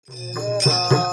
Krishna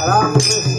Ram Krishna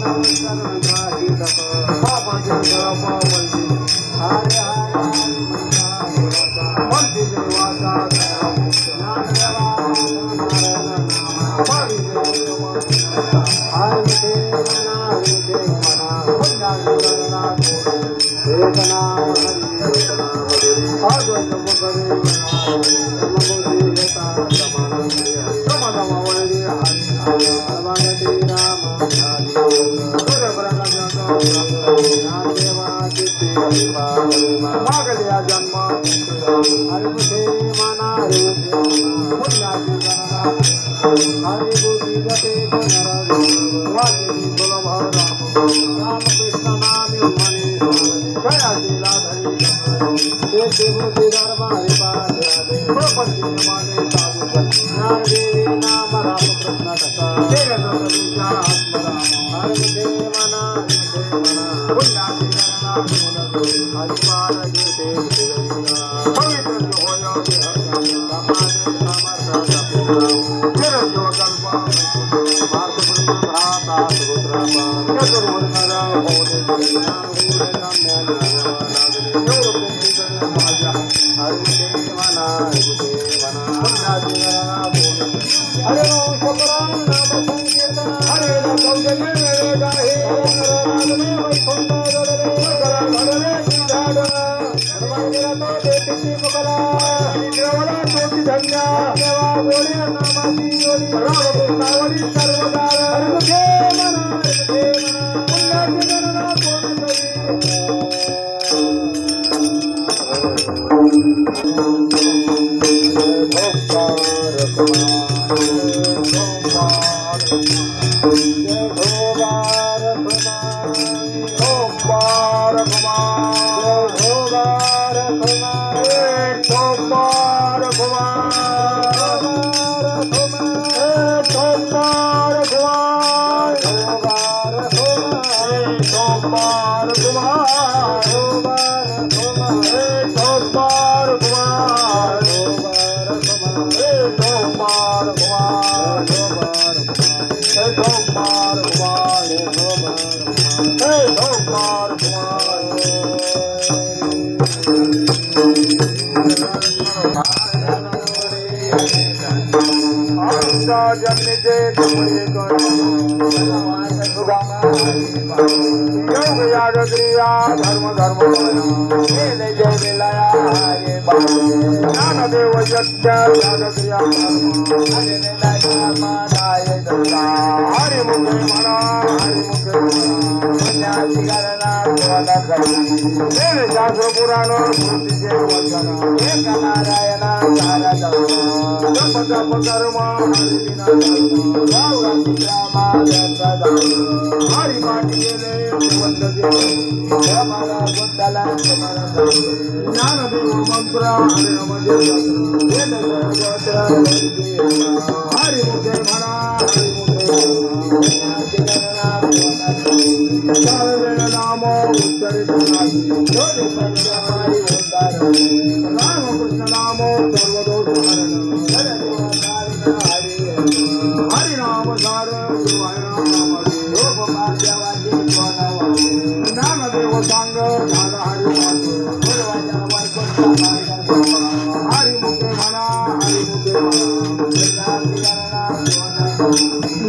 नामो सर्वदोष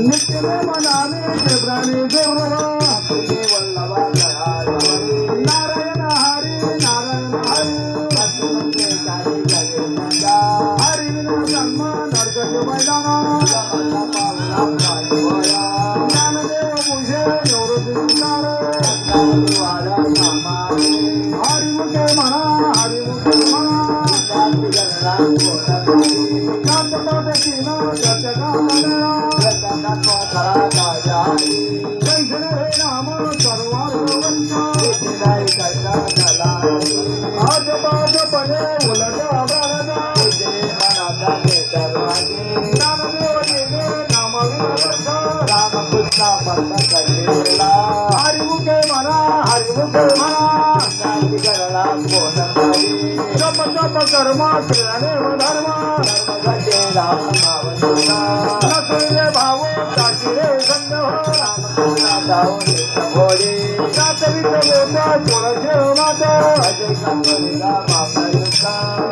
नित्य मनाने प्राणी गौरवा नारायण हरी नारायण हरी हरी जन्म नरक मैदाना ज्ञानदेव मुझे हरिमुखे म्हणा हरिमुखे म्हणा हरिमुखे म्हणा हरिमुखे म्हणा जप जप कर्म श्रेयाने धर्म नसले भाव टाकीरे संग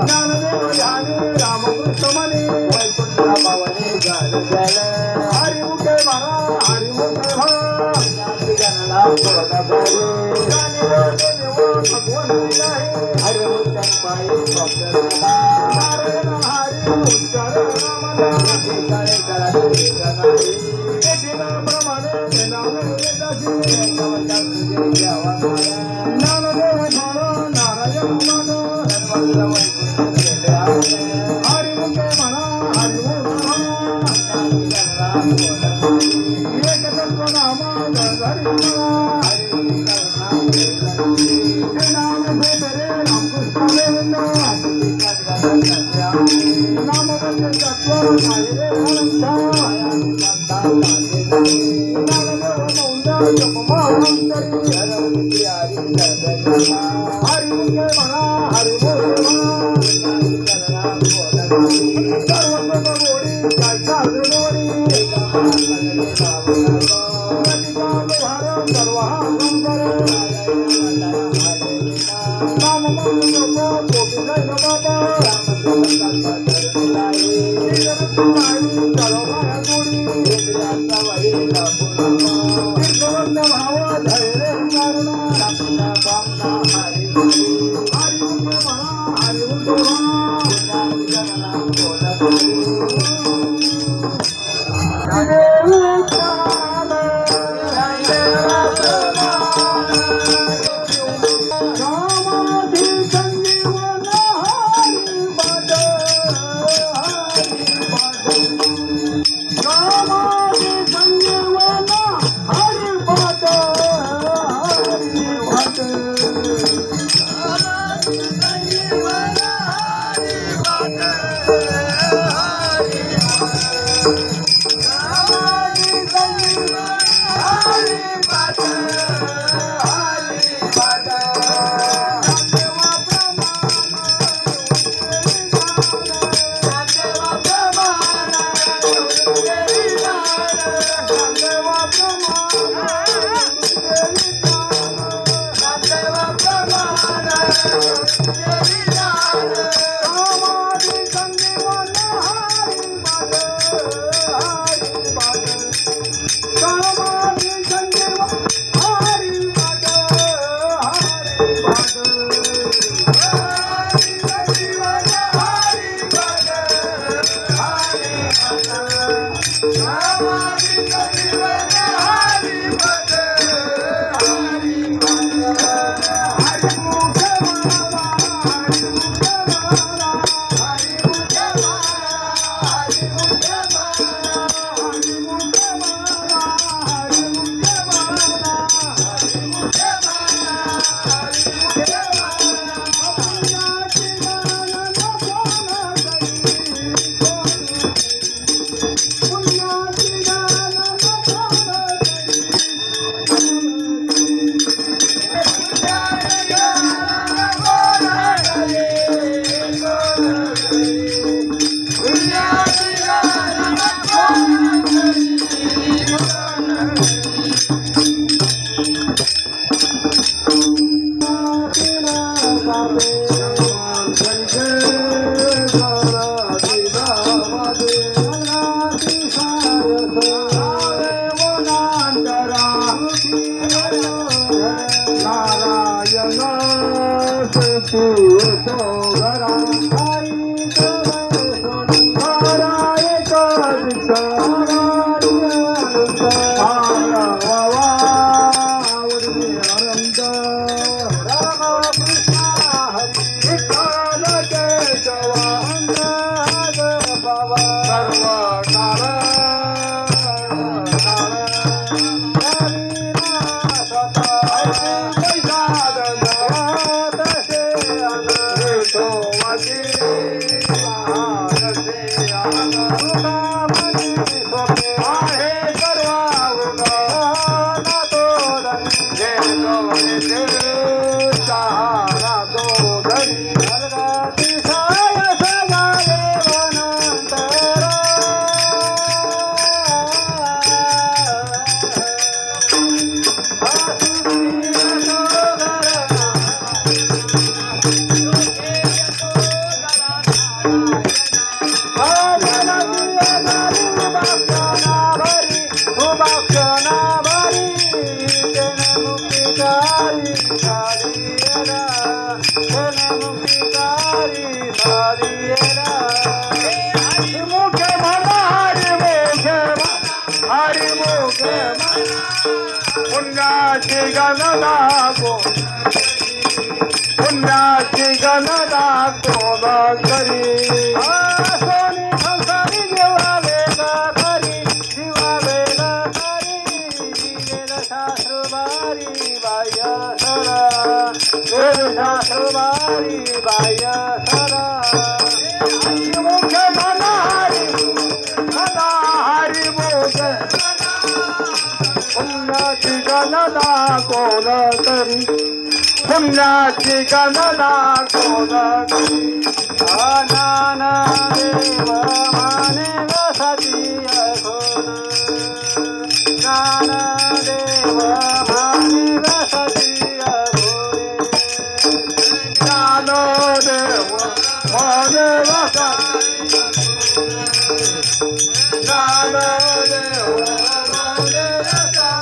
ज्ञानदेव ध्यानी रामकृष्ण मनी हरिमुखे म्हणा हरिमुखे म्हणा भगवान नारायण हरी उच्चार ज्ञानदेव नारायण हरिमुखे म्हणा हरिमुखे एक तत्व नाम हरी नाम भेटरे रामकृष्ण नाम तत्व रे हरिमुखे म्हणा हरिमुखे हरी पुण्याची गणना कोण करी सोनी संसारी जीवावे करी जीवावे करी शास्त्र बारी बाह्य सरा शास्त्र बारी बाह्य सरा मुख्य मला हरी मुख्य पुण्याची गणना कोण करी पुण्याची गणना कोण करी नाना देव माने वसती अखोन नाना देव माने वसती अखोने नानो देव माने वसती नानो देव माने वसती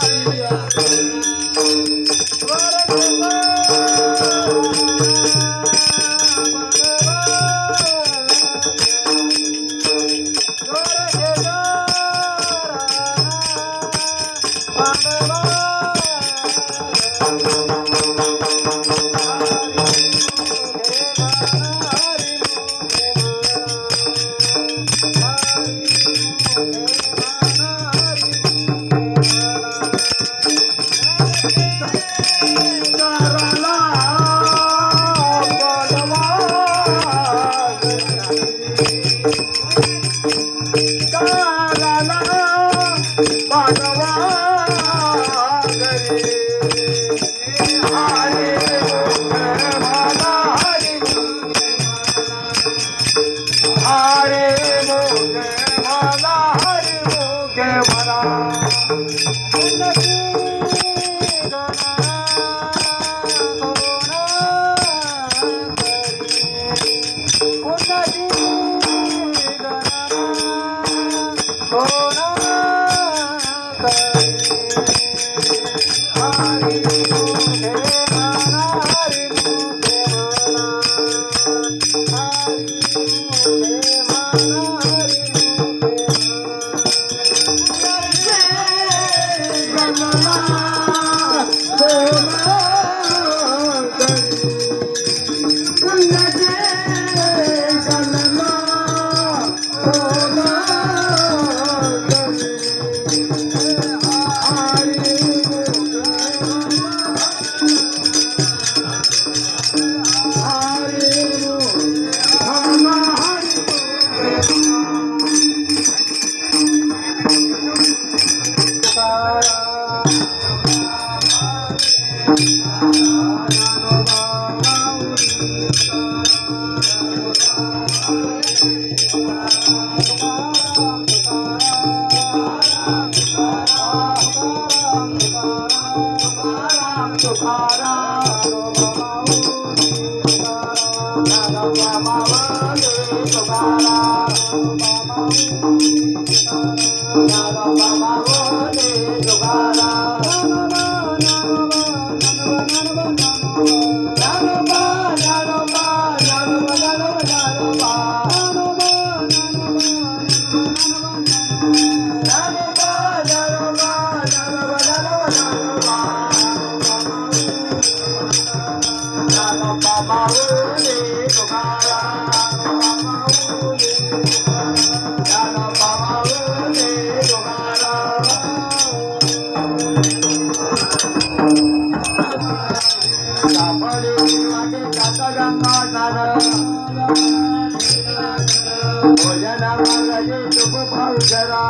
रूप पावित्रा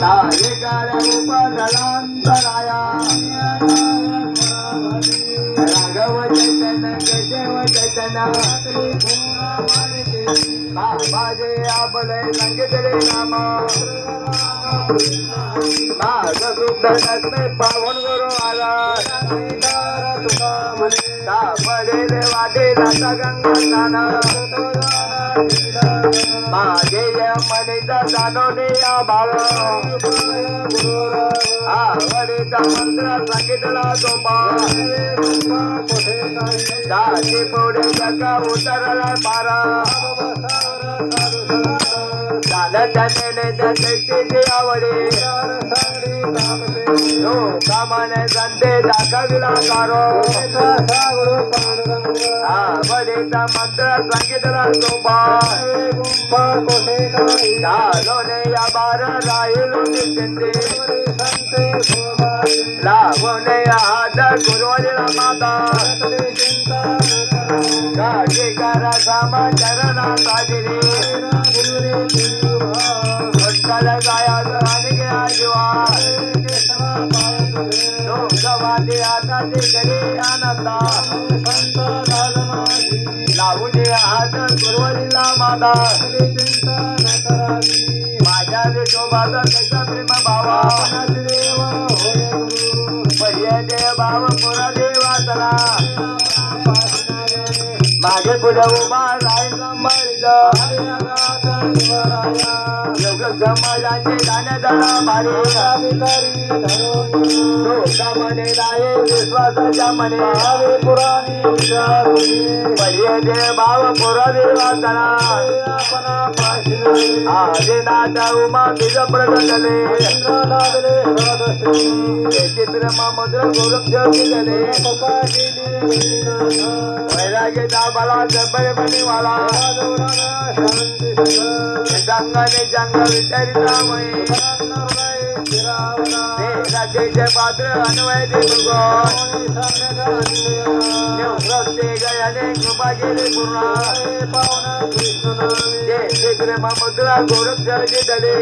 तारे काळ्या उपदलांतराया राघव चैतन्य केशव चैतन्य बाबाजे आपले सांगितले नाम माझ शुद्ध नसले पावन गुरु आला पडेले वाटे राजा गंगा स्नान माझे मनीचा जाणवणे या भाव आवडीचा मंत्र सांगितला सोपा जाती पुढे जगा उतरला पारा त्याने त्याची आवडे कामाने संते दाखविला कारो आवडीचा मंत्र सांगितला सोपा चालोने या बार राहील निश्चिंती लावणे या हात गुरुवारीला माता काठी करा सामा चरणा साजिरी आणि गया जीवा लोकवादी हाताची करी आनंदा लावून हात गुरुवारीला माता माझ्या विठोबाचा कैसा प्रेम भावा पहिले देव भाव पुरा देवाचला मागे पुढे उभा राय योग समाजाचे दानधरा भारी लोकामने राये विश्वासाच्या मने पुराणी पहिले देव भाव पुरा देवाचला आदिनाथ उमा बीज प्रगटले चित्रमा मधुर गौरव दिले वैराग्य दाबाला जबर बनीवाला जंगने जंग विचारिता राजेचे पात्र अन्वय गयाने कृपा गेले पूर्ण मुद्रा गौरव जळगे दले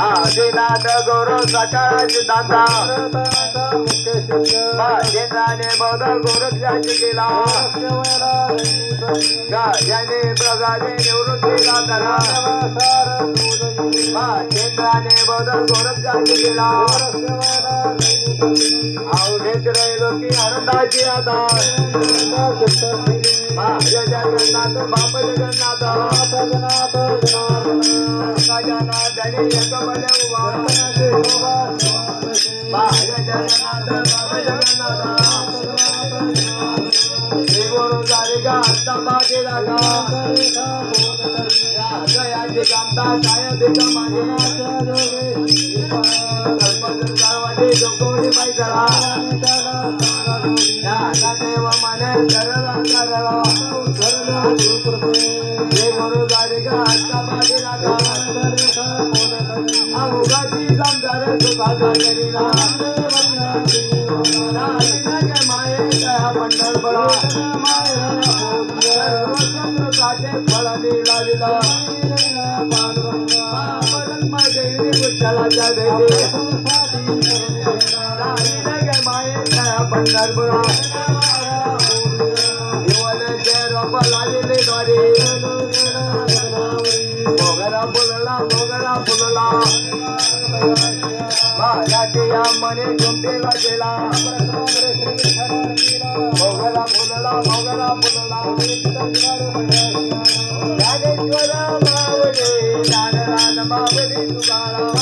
आदिनाथ गौरव सकाळाचे दाता केंद्राने बौद्ध गोरक्षाची केला गाजाने प्रसादे निवृत्तीला करा केंद्राने बौद्ध गोरक्षाची केला अवघेत राहिलो की आनंदाची आता माझ्या जगन्नाथ बाप जगन्नाथ जगन्नाथ धनी एक बले उभा माझ्या जगन्नाथ बाप जगन्नाथ गुरु झाले का आत्ता बागे लागा गयाची कामता काय बेगा मागे सर्ववाटे जोकोडी बाई जळा देव मने सरला सरला गुरु झाले का आत्ता बागे लागा अवघाची समजार सुखाचा करीला पंढरपुरा सर्वचंद्राचे फळ निळालेला विठ्ठलाच्या भेटी पंढरपुरा देवालयाचे रोप लागले द्वारे मोगरा फुलला माझ्या या मने झुंपेला गेला मोगरा फुलला ज्ञानेश्वर मावळे ज्ञानराज मावळी तुकाराम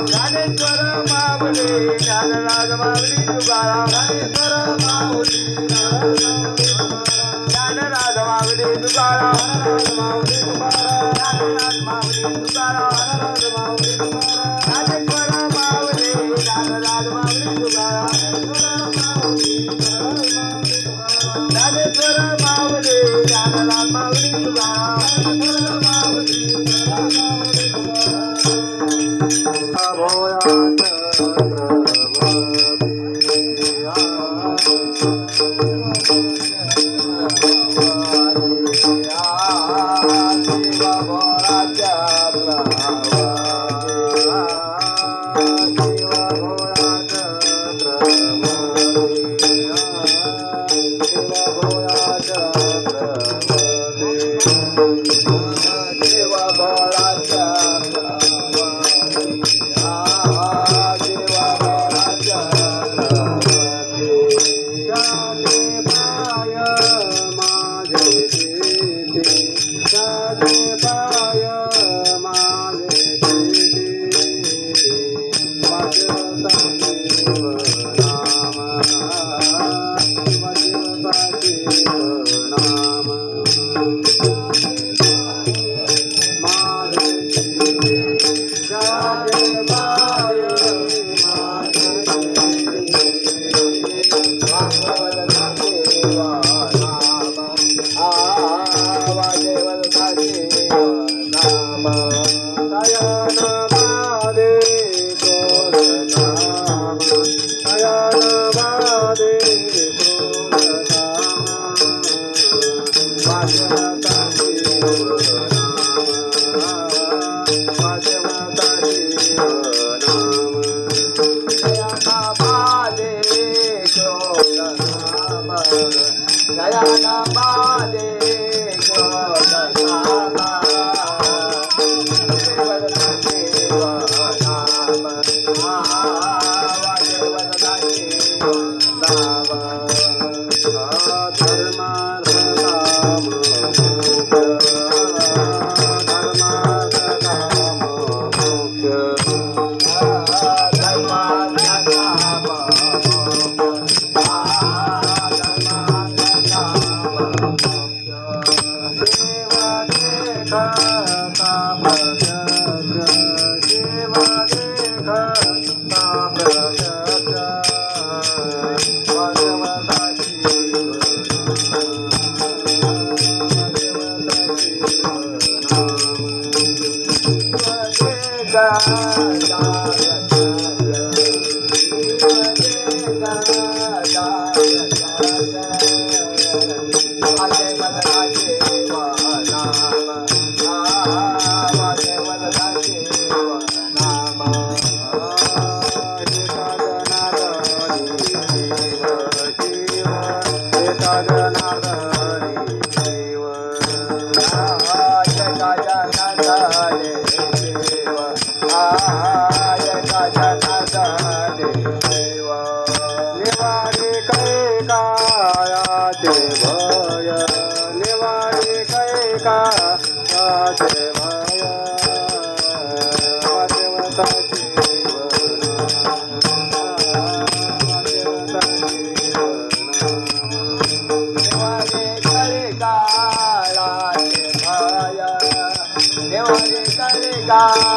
ज्ञानेश्वर मावळे ज्ञानराज मावळी तुकाराम ज्ञानराज मावळी तुकाराम ज्ञानराज मावळी तुकाराम ज्ञानेश्वर मावळे ज्ञानराज मावळी तुकाराम ज्ञानेश्वर मावळे ज्ञानराज मावळी तुकाराम Bye.